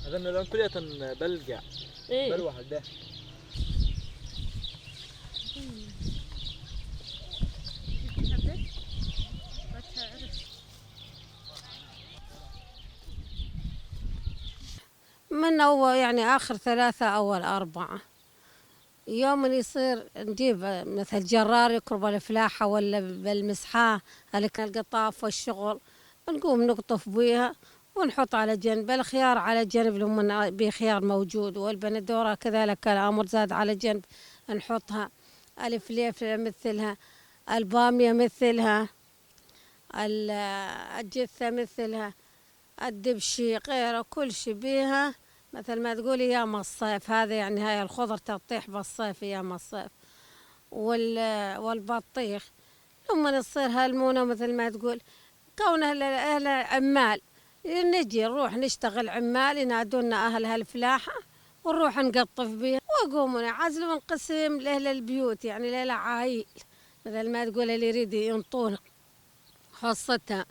أظن لون كلية بلقع بلوح ده. من أول يعني آخر 3 أول 4 يوم يصير نجيب مثل جرار يكرب الفلاحة ولا بالمسحاه هلك القطاف والشغل، نقوم نقطف بيها ونحط على جنب. الخيار على جنب لما بخيار موجود، والبندورة كذلك الأمر زاد على جنب نحطها. الفليفلة مثلها، البامية مثلها، الجثة مثلها، الدبشي غيره كل شي بيها. مثل ما تقولي ايام الصيف هذا، يعني هاي الخضر تطيح بالصيف ايام الصيف. والبطيخ لما نصير هالمونة مثل ما تقول كون أهل عمال، نجي نروح نشتغل عمال ينادونا أهل هالفلاحة ونروح نقطف بيها، ويقومون يعزلون قسم لأهل البيوت، يعني للعايل مثل ما تقول اللي يريد ينطون حصتها.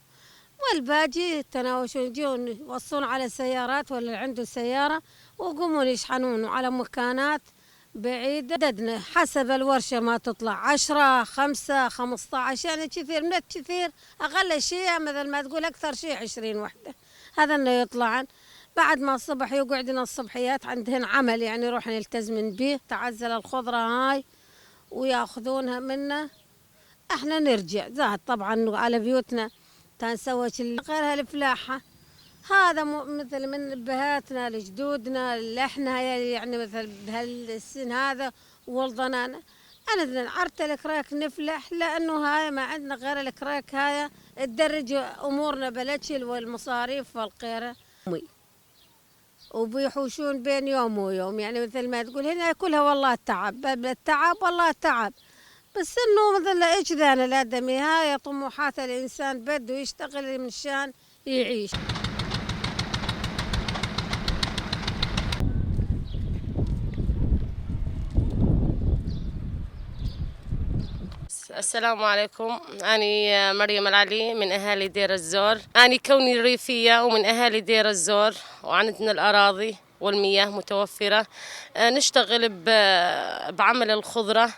والباقي تناوشون يجون يوصون على سيارات ولا عنده سيارة ويقومون يشحنون على مكانات بعيدة. عددنا حسب الورشة ما تطلع 10 5 15، يعني كثير من الكثير. أقل شيء مثل ما تقول أكثر شيء 20 وحدة، هذا اللي يطلعن. بعد ما الصبح يقعدن الصبحيات عندهن عمل، يعني يروح نلتزمن به تعزل الخضرة هاي وياخذونها منا. احنا نرجع زاد طبعا على بيوتنا تنسوش غير هالفلاحة. هذا مثل من بهاتنا لجدودنا اللي احنا يعني مثل بهالسن هذا ولضنا. أنا عرت الكراك نفلح لأنه هاي ما عندنا غير الكراك هاي تدرج أمورنا بالأكل والمصاريف والقيرة، وبيحوشون بين يوم ويوم. يعني مثل ما تقول هنا كلها والله تعب، التعب والله تعب، بس انه مثل ايش ذا الادمي هاي طموحات الانسان بده يشتغل مشان يعيش. السلام عليكم. أنا مريم العلي من أهالي دير الزور. أنا كوني ريفية ومن أهالي دير الزور، وعندنا الأراضي والمياه متوفرة. نشتغل بعمل الخضرة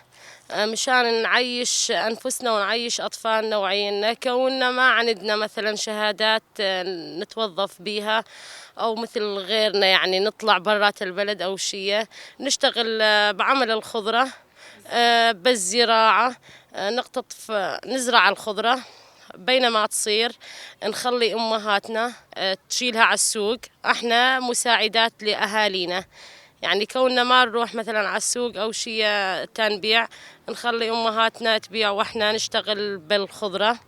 مشان نعيش أنفسنا ونعيش أطفالنا وعيالنا، كوننا ما عندنا مثلا شهادات نتوظف بيها أو مثل غيرنا، يعني نطلع برات البلد أو شيء. نشتغل بعمل الخضرة بالزراعة، نقتطف نزرع الخضرة بينما تصير نخلي أمهاتنا تشيلها على السوق. احنا مساعدات لأهالينا، يعني كوننا ما نروح مثلا على السوق أو شيء تنبيع، نخلي أمهاتنا تبيع وإحنا نشتغل بالخضرة.